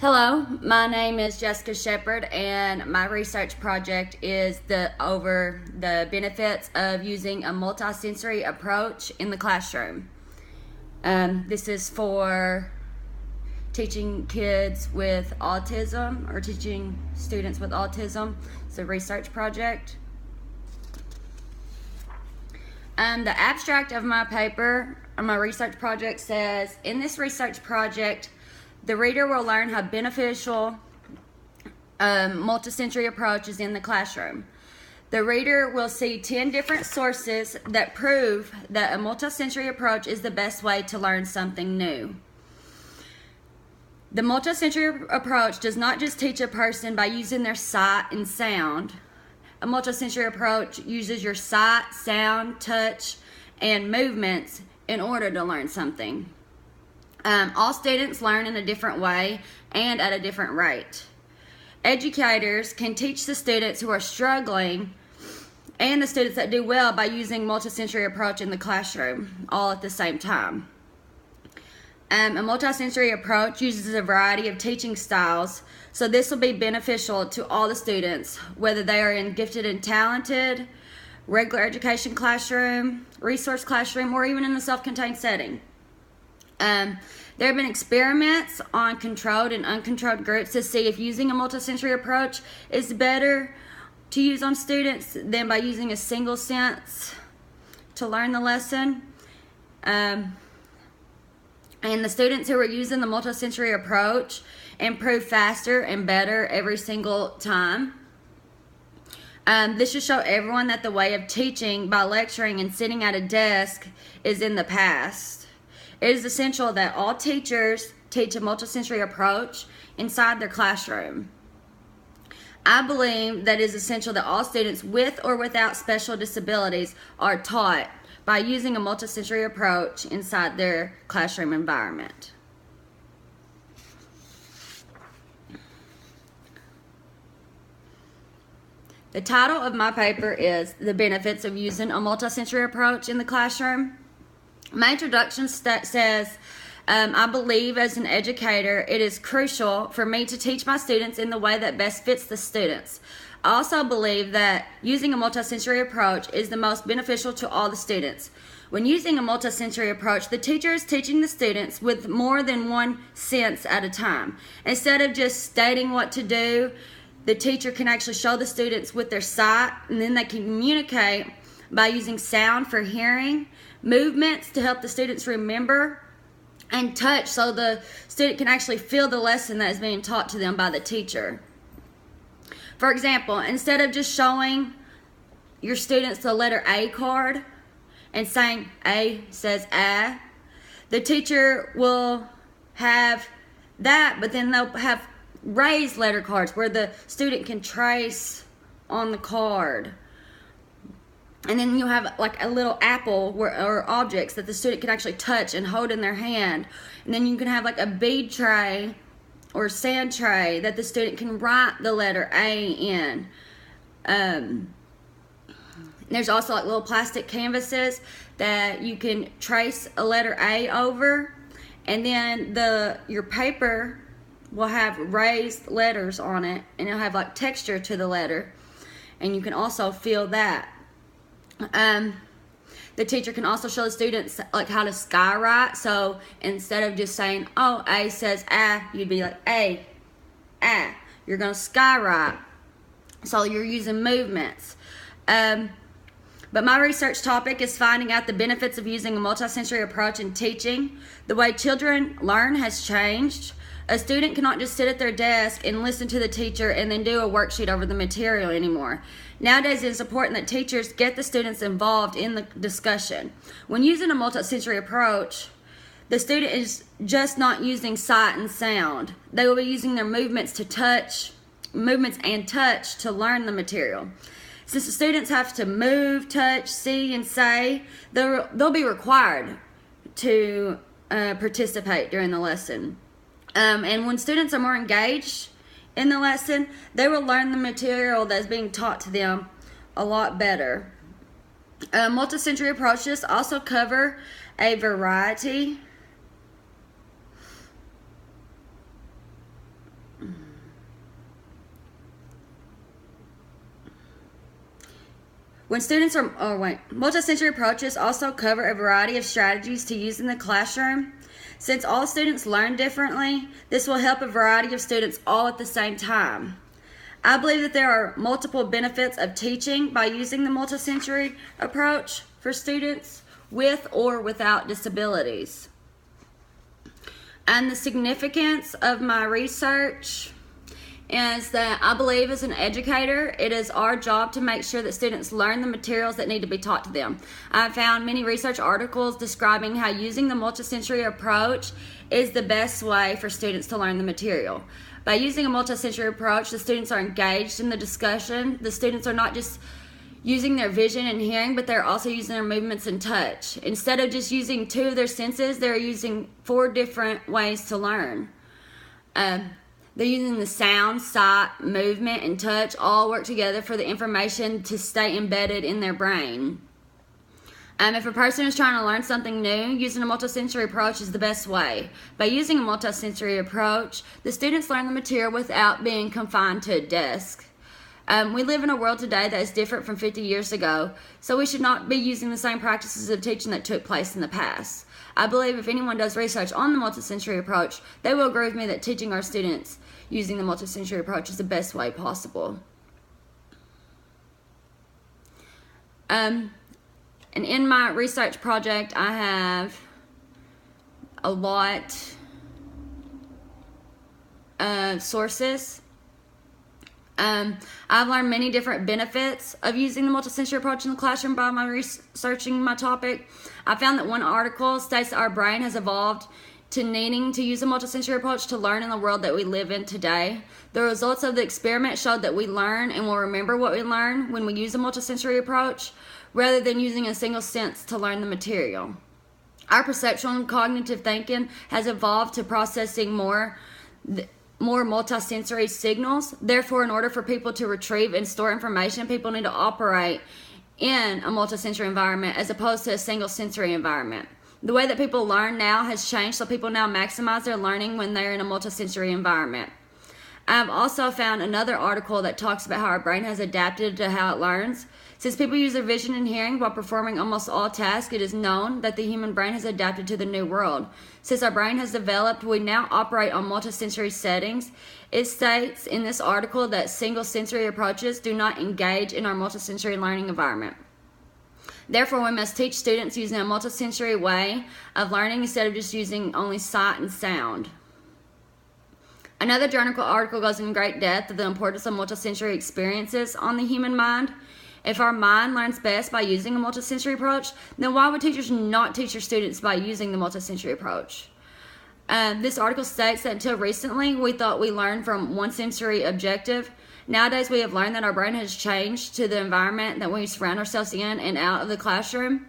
Hello, my name is Jessica Shepherd, and my research project is over the benefits of using a multisensory approach in the classroom. This is for teaching kids with autism or teaching students with autism. It's a research project. The abstract of my paper, or my research project, says, in this research project, the reader will learn how beneficial multisensory approach is in the classroom. The reader will see 10 different sources that prove that a multisensory approach is the best way to learn something new. The multisensory approach does not just teach a person by using their sight and sound. A multisensory approach uses your sight, sound, touch, and movements in order to learn something. All students learn in a different way and at a different rate. Educators can teach the students who are struggling and the students that do well by using multisensory approach in the classroom all at the same time. A multisensory approach uses a variety of teaching styles, so this will be beneficial to all the students, whether they are in gifted and talented, regular education classroom, resource classroom, or even in a self-contained setting. There have been experiments on controlled and uncontrolled groups to see if using a multisensory approach is better to use on students than by using a single sense to learn the lesson. And the students who are using the multisensory approach improve faster and better every single time. This should show everyone that the way of teaching by lecturing and sitting at a desk is in the past. It is essential that all teachers teach a multisensory approach inside their classroom. I believe that it is essential that all students with or without special disabilities are taught by using a multisensory approach inside their classroom environment. The title of my paper is The Benefits of Using a Multisensory Approach in the Classroom. My introduction says, I believe as an educator it is crucial for me to teach my students in the way that best fits the students. I also believe that using a multisensory approach is the most beneficial to all the students. When using a multisensory approach, the teacher is teaching the students with more than one sense at a time. Instead of just stating what to do, the teacher can actually show the students with their sight, and then they can communicate by using sound for hearing, movements to help the students remember, and touch so the student can actually feel the lesson that is being taught to them by the teacher. For example, instead of just showing your students the letter A card and saying A says A, the teacher will have that, but then they'll have raised letter cards where the student can trace on the card. And then you have like a little apple or objects that the student can actually touch and hold in their hand. And then you can have like a bead tray or sand tray that the student can write the letter A in. There's also like little plastic canvases that you can trace a letter A over. And then your paper will have raised letters on it, and it'll have like texture to the letter. And you can also feel that. The teacher can also show the students like how to skywrite. So instead of just saying, oh, A says A, you'd be like A. You're going to skywrite. So you're using movements. But my research topic is finding out the benefits of using a multisensory approach in teaching. The way children learn has changed. A student cannot just sit at their desk and listen to the teacher and then do a worksheet over the material anymore. Nowadays, it is important that teachers get the students involved in the discussion. When using a multisensory approach, the student is just not using sight and sound. They will be using their movements and touch to learn the material. Since the students have to move, touch, see, and say, they'll be required to participate during the lesson. And when students are more engaged in the lesson, they will learn the material that's being taught to them a lot better. Multisensory approaches also cover a variety Multisensory approaches also cover a variety of strategies to use in the classroom. Since all students learn differently, this will help a variety of students all at the same time. I believe that there are multiple benefits of teaching by using the multisensory approach for students with or without disabilities. And the significance of my research is that I believe as an educator, it is our job to make sure that students learn the materials that need to be taught to them. I found many research articles describing how using the multisensory approach is the best way for students to learn the material. By using a multisensory approach, the students are engaged in the discussion. The students are not just using their vision and hearing, but they're also using their movements and touch. Instead of just using 2 of their senses, they're using 4 different ways to learn. They're using the sound, sight, movement, and touch all work together for the information to stay embedded in their brain. If a person is trying to learn something new, using a multisensory approach is the best way. By using a multisensory approach, the students learn the material without being confined to a desk. We live in a world today that is different from 50 years ago, so we should not be using the same practices of teaching that took place in the past. I believe if anyone does research on the multisensory approach, they will agree with me that teaching our students using the multisensory approach is the best way possible. And in my research project, I have a lot of sources. I've learned many different benefits of using the multisensory approach in the classroom by my researching my topic. I found that one article states that our brain has evolved to needing to use a multisensory approach to learn in the world that we live in today. The results of the experiment showed that we learn and will remember what we learn when we use a multisensory approach, rather than using a single sense to learn the material. Our perceptual and cognitive thinking has evolved to processing more multisensory signals. Therefore, in order for people to retrieve and store information, people need to operate in a multisensory environment as opposed to a single sensory environment. The way that people learn now has changed, so people now maximize their learning when they're in a multisensory environment. I've also found another article that talks about how our brain has adapted to how it learns. Since people use their vision and hearing while performing almost all tasks, it is known that the human brain has adapted to the new world. Since our brain has developed, we now operate on multisensory settings. It states in this article that single sensory approaches do not engage in our multisensory learning environment. Therefore, we must teach students using a multisensory way of learning instead of just using only sight and sound. Another journal article goes in great depth of the importance of multisensory experiences on the human mind. If our mind learns best by using a multisensory approach, then why would teachers not teach their students by using the multisensory approach? This article states that until recently, we thought we learned from one sensory objective. Nowadays, we have learned that our brain has changed to the environment that we surround ourselves in and out of the classroom.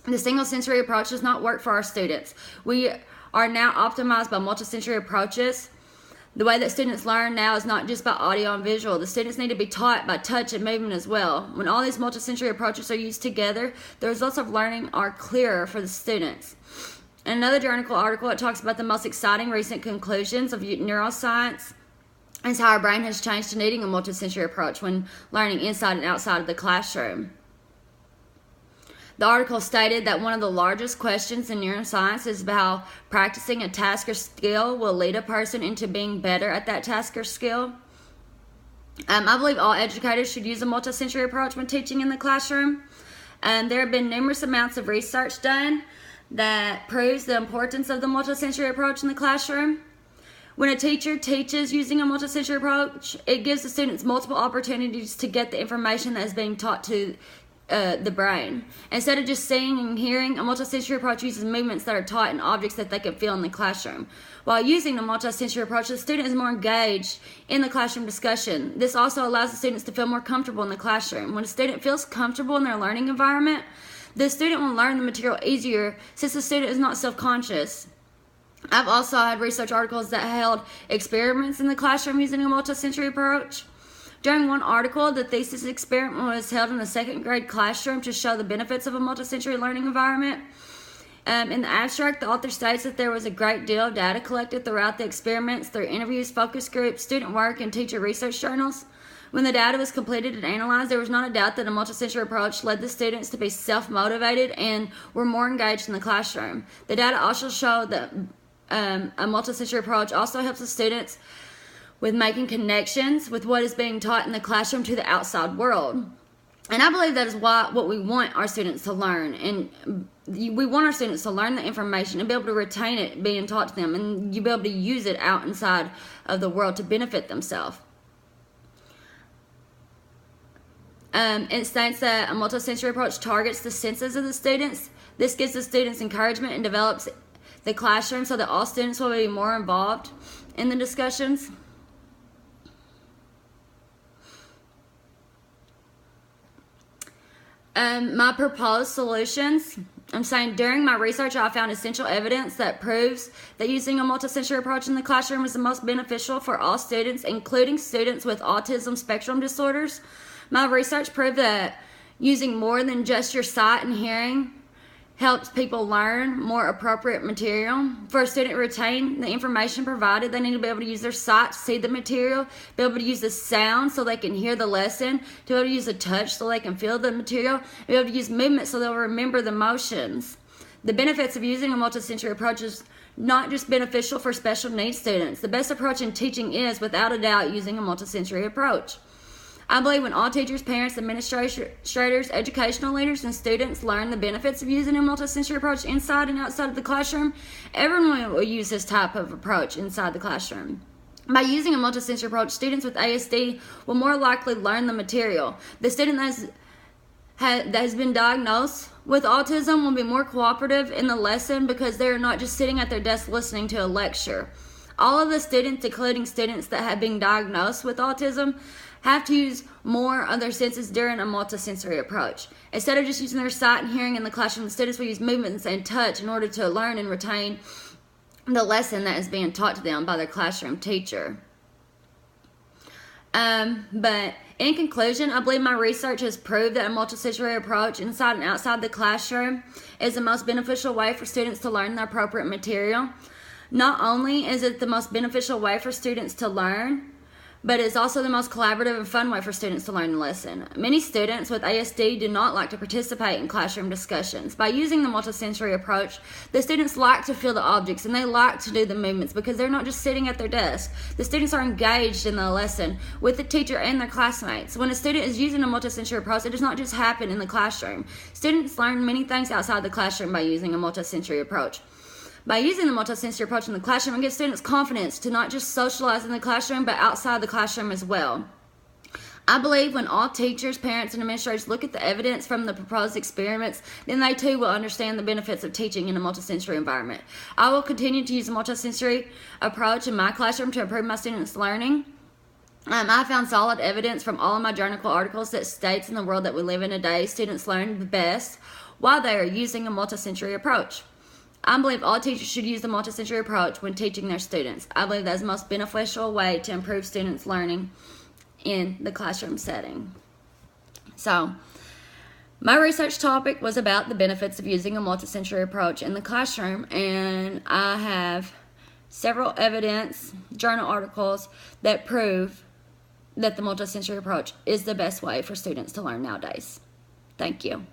The single sensory approach does not work for our students. We are now optimized by multisensory approaches. The way that students learn now is not just by audio and visual. The students need to be taught by touch and movement as well. When all these multisensory approaches are used together, the results of learning are clearer for the students. In another journal article, it talks about the most exciting recent conclusions of neuroscience is how our brain has changed to needing a multisensory approach when learning inside and outside of the classroom. The article stated that one of the largest questions in neuroscience is about how practicing a task or skill will lead a person into being better at that task or skill. I believe all educators should use a multisensory approach when teaching in the classroom. There have been numerous amounts of research done that proves the importance of the multisensory approach in the classroom. When a teacher teaches using a multisensory approach, it gives the students multiple opportunities to get the information that is being taught to the brain. Instead of just seeing and hearing, a multisensory approach uses movements that are taught and objects that they can feel in the classroom. While using the multisensory approach, the student is more engaged in the classroom discussion. This also allows the students to feel more comfortable in the classroom. When a student feels comfortable in their learning environment, the student will learn the material easier since the student is not self-conscious. I've also had research articles that held experiments in the classroom using a multisensory approach. During one article, the thesis experiment was held in a second grade classroom to show the benefits of a multisensory learning environment. In the abstract, the author states that there was a great deal of data collected throughout the experiments through interviews, focus groups, student work, and teacher research journals. When the data was completed and analyzed, there was not a doubt that a multisensory approach led the students to be self-motivated and were more engaged in the classroom. The data also showed that a multisensory approach also helps the students with making connections with what is being taught in the classroom to the outside world. And I believe that is what we want our students to learn. And we want our students to learn the information and be able to retain it being taught to them, and you be able to use it out inside of the world to benefit themselves. It states that a multisensory approach targets the senses of the students. This gives the students encouragement and develops the classroom so that all students will be more involved in the discussions. My proposed solutions, I'm saying during my research I found essential evidence that proves that using a multisensory approach in the classroom is the most beneficial for all students, including students with autism spectrum disorders. My research proved that using more than just your sight and hearing helps people learn more appropriate material. For a student to retain the information provided, they need to be able to use their sight to see the material, be able to use the sound so they can hear the lesson, to be able to use the touch so they can feel the material, be able to use movement so they'll remember the motions. The benefits of using a multisensory approach is not just beneficial for special needs students. The best approach in teaching is, without a doubt, using a multisensory approach. I believe when all teachers, parents, administrators, educational leaders, and students learn the benefits of using a multisensory approach inside and outside of the classroom, everyone will use this type of approach inside the classroom. By using a multisensory approach, students with ASD will more likely learn the material. The student that has been diagnosed with autism will be more cooperative in the lesson because they're not just sitting at their desk listening to a lecture. All of the students, including students that have been diagnosed with autism, have to use more of their senses during a multisensory approach. Instead of just using their sight and hearing in the classroom, the students will use movements and touch in order to learn and retain the lesson that is being taught to them by their classroom teacher. But in conclusion, I believe my research has proved that a multisensory approach inside and outside the classroom is the most beneficial way for students to learn the appropriate material. Not only is it the most beneficial way for students to learn, but it's also the most collaborative and fun way for students to learn the lesson. Many students with ASD do not like to participate in classroom discussions. By using the multisensory approach, the students like to feel the objects and they like to do the movements because they're not just sitting at their desk. The students are engaged in the lesson with the teacher and their classmates. When a student is using a multisensory approach, it does not just happen in the classroom. Students learn many things outside the classroom by using a multisensory approach. By using the multisensory approach in the classroom, it gives students confidence to not just socialize in the classroom, but outside the classroom as well. I believe when all teachers, parents, and administrators look at the evidence from the proposed experiments, then they too will understand the benefits of teaching in a multisensory environment. I will continue to use a multisensory approach in my classroom to improve my students' learning. I found solid evidence from all of my journal articles that states in the world that we live in today, students learn the best while they are using a multisensory approach. I believe all teachers should use the multisensory approach when teaching their students. I believe that is the most beneficial way to improve students' learning in the classroom setting. So, my research topic was about the benefits of using a multisensory approach in the classroom, and I have several evidence, journal articles that prove that the multisensory approach is the best way for students to learn nowadays. Thank you.